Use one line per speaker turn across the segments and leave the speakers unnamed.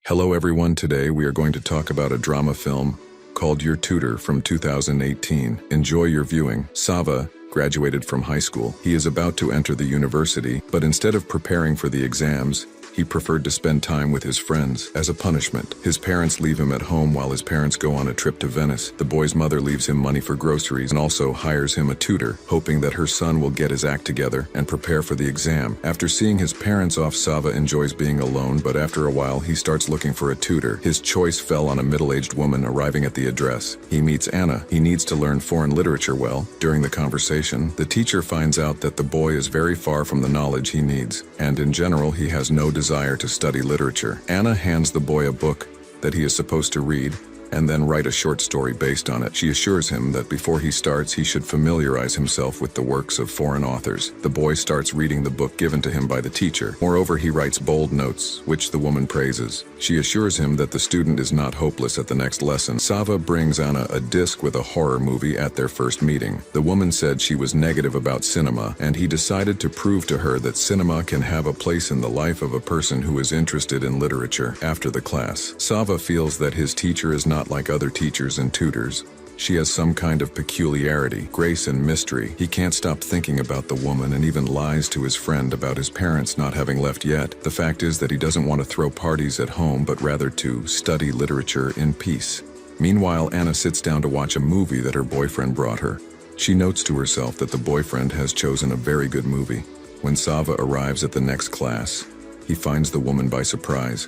Hello everyone, today we are going to talk about a drama film called Your Tutor from 2018. Enjoy your viewing. Sava graduated from high school. He is about to enter the university, but instead of preparing for the exams, he preferred to spend time with his friends. As a punishment, his parents leave him at home while his parents go on a trip to Venice. The boy's mother leaves him money for groceries and also hires him a tutor, hoping that her son will get his act together and prepare for the exam. After seeing his parents off, Sava enjoys being alone, but after a while he starts looking for a tutor. His choice fell on a middle-aged woman arriving at the address. He meets Anna. He needs to learn foreign literature well. During the conversation, the teacher finds out that the boy is very far from the knowledge he needs, and in general he has no desire to study literature. Anna hands the boy a book that he is supposed to read and then write a short story based on it. She assures him that before he starts, he should familiarize himself with the works of foreign authors. The boy starts reading the book given to him by the teacher. Moreover, he writes bold notes, which the woman praises. She assures him that the student is not hopeless at the next lesson. Sava brings Anna a disc with a horror movie at their first meeting. The woman said she was negative about cinema, and he decided to prove to her that cinema can have a place in the life of a person who is interested in literature. After the class, Sava feels that his teacher is not like other teachers and tutors. She has some kind of peculiarity, grace and mystery. He can't stop thinking about the woman and even lies to his friend about his parents not having left yet. The fact is that he doesn't want to throw parties at home, but rather to study literature in peace. Meanwhile, Anna sits down to watch a movie that her boyfriend brought her. She notes to herself that the boyfriend has chosen a very good movie. When Sava arrives at the next class, he finds the woman by surprise.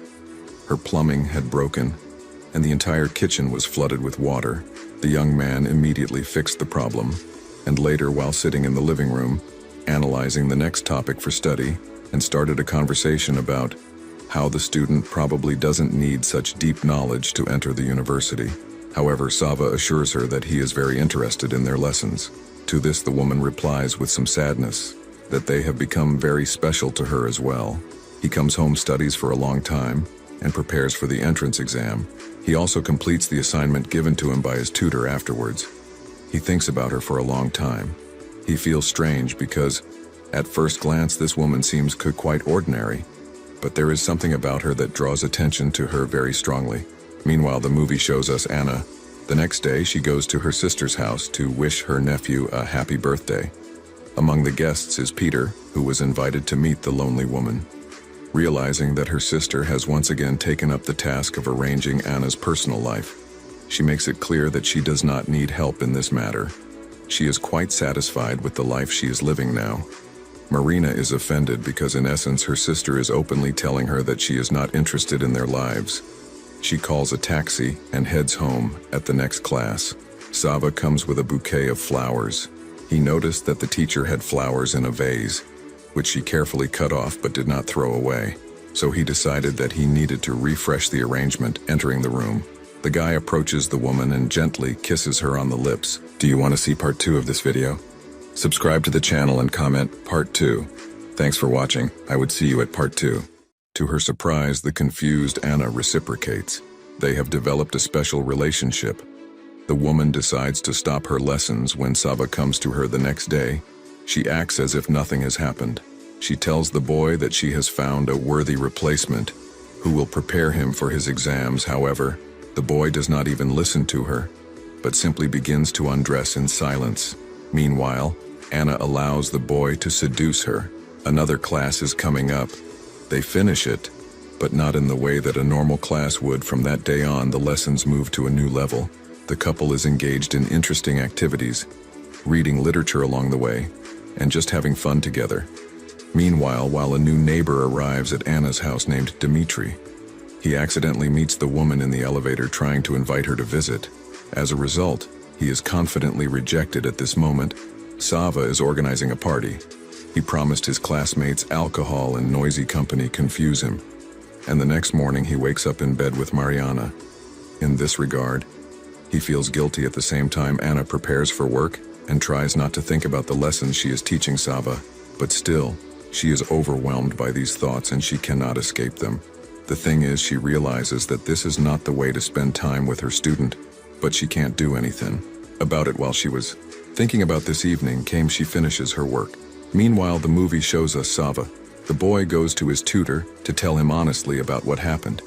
Her plumbing had broken, and the entire kitchen was flooded with water. The young man immediately fixed the problem, and later, while sitting in the living room, analyzing the next topic for study, and started a conversation about how the student probably doesn't need such deep knowledge to enter the university. However, Sava assures her that he is very interested in their lessons. To this, the woman replies with some sadness that they have become very special to her as well. He comes home, studies for a long time, and prepares for the entrance exam. He also completes the assignment given to him by his tutor afterwards. He thinks about her for a long time. He feels strange because, at first glance, this woman seems quite ordinary, but there is something about her that draws attention to her very strongly. Meanwhile, the movie shows us Anna. The next day, she goes to her sister's house to wish her nephew a happy birthday. Among the guests is Peter, who was invited to meet the lonely woman. Realizing that her sister has once again taken up the task of arranging Anna's personal life, she makes it clear that she does not need help in this matter. She is quite satisfied with the life she is living now. Marina is offended because in essence her sister is openly telling her that she is not interested in their lives. She calls a taxi and heads home. At the next class, Sava comes with a bouquet of flowers. He noticed that the teacher had flowers in a vase, which she carefully cut off but did not throw away. So he decided that he needed to refresh the arrangement. Entering the room, the guy approaches the woman and gently kisses her on the lips. Do you want to see part 2 of this video? Subscribe to the channel and comment part 2. Thanks for watching. I would see you at part 2. To her surprise, the confused Anna reciprocates. They have developed a special relationship. The woman decides to stop her lessons when Sava comes to her the next day. She acts as if nothing has happened. She tells the boy that she has found a worthy replacement who will prepare him for his exams. However, the boy does not even listen to her, but simply begins to undress in silence. Meanwhile, Anna allows the boy to seduce her. Another class is coming up. They finish it, but not in the way that a normal class would. From that day on, the lessons move to a new level. The couple is engaged in interesting activities, reading literature along the way, and just having fun together. Meanwhile, while a new neighbor arrives at Anna's house named Dmitri, he accidentally meets the woman in the elevator trying to invite her to visit. As a result, he is confidently rejected. At this moment, Sava is organizing a party. He promised his classmates alcohol and noisy company confuse him, and the next morning he wakes up in bed with Mariana. In this regard, he feels guilty. At the same time, Anna prepares for work and tries not to think about the lessons she is teaching Sava, but still, she is overwhelmed by these thoughts and she cannot escape them. The thing is, she realizes that this is not the way to spend time with her student, but she can't do anything about it. While she was thinking about this evening she finishes her work. Meanwhile, the movie shows us Sava. The boy goes to his tutor to tell him honestly about what happened.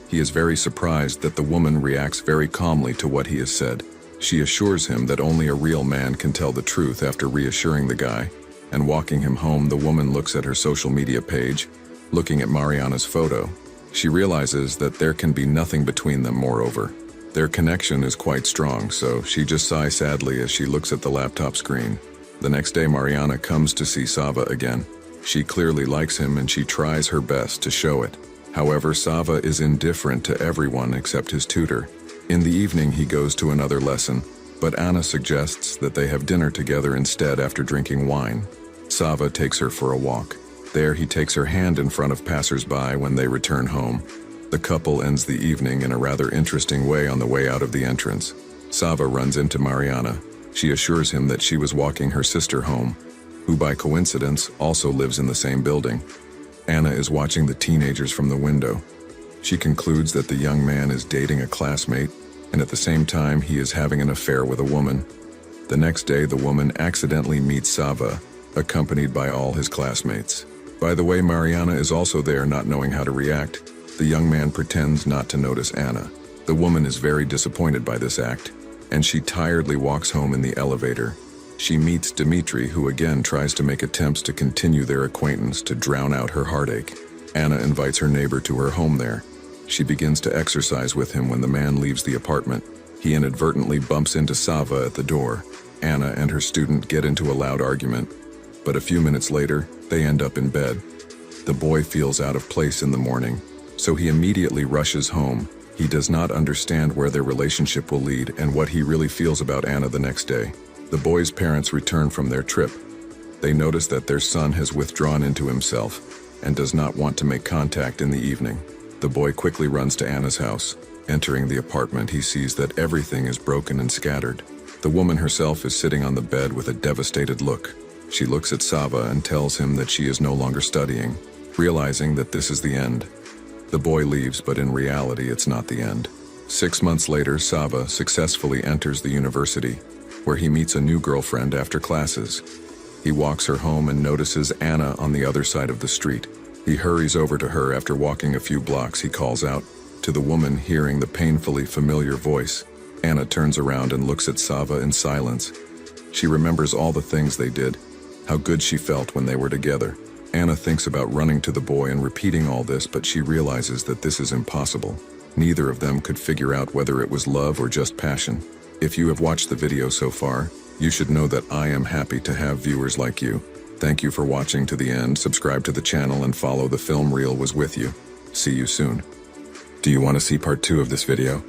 He is very surprised that the woman reacts very calmly to what he has said. She assures him that only a real man can tell the truth after reassuring the guy, and walking him home, the woman looks at her social media page, looking at Mariana's photo. She realizes that there can be nothing between them. Moreover, their connection is quite strong, so she just sighs sadly as she looks at the laptop screen. The next day, Mariana comes to see Sava again. She clearly likes him and she tries her best to show it. However, Sava is indifferent to everyone except his tutor. In the evening, he goes to another lesson, but Anna suggests that they have dinner together instead after drinking wine. Sava takes her for a walk. There, he takes her hand in front of passers-by when they return home. The couple ends the evening in a rather interesting way. On the way out of the entrance, Sava runs into Mariana. She assures him that she was walking her sister home, who by coincidence also lives in the same building. Anna is watching the teenagers from the window. She concludes that the young man is dating a classmate, and at the same time he is having an affair with a woman. The next day, the woman accidentally meets Sava, accompanied by all his classmates. By the way, Mariana is also there, not knowing how to react. The young man pretends not to notice Anna. The woman is very disappointed by this act, and she tiredly walks home in the elevator. She meets Dmitri, who again tries to make attempts to continue their acquaintance to drown out her heartache. Anna invites her neighbor to her home there. She begins to exercise with him when the man leaves the apartment. He inadvertently bumps into Sava at the door. Anna and her student get into a loud argument, but a few minutes later, they end up in bed. The boy feels out of place in the morning, so he immediately rushes home. He does not understand where their relationship will lead and what he really feels about Anna the next day. The boy's parents return from their trip. They notice that their son has withdrawn into himself and does not want to make contact in the evening. The boy quickly runs to Anna's house. Entering the apartment, he sees that everything is broken and scattered. The woman herself is sitting on the bed with a devastated look. She looks at Sava and tells him that she is no longer studying, realizing that this is the end. The boy leaves, but in reality, it's not the end. 6 months later, Sava successfully enters the university, where he meets a new girlfriend after classes. He walks her home and notices Anna on the other side of the street. He hurries over to her. After walking a few blocks, he calls out to the woman, hearing the painfully familiar voice. Anna turns around and looks at Sava in silence. She remembers all the things they did, how good she felt when they were together. Anna thinks about running to the boy and repeating all this, but she realizes that this is impossible. Neither of them could figure out whether it was love or just passion. If you have watched the video so far, you should know that I am happy to have viewers like you. Thank you for watching to the end. Subscribe to the channel and follow the film reel was with you. See you soon. Do you want to see part 2 of this video?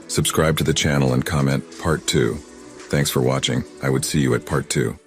Subscribe to the channel and comment part 2. Thanks for watching. I would see you at part 2.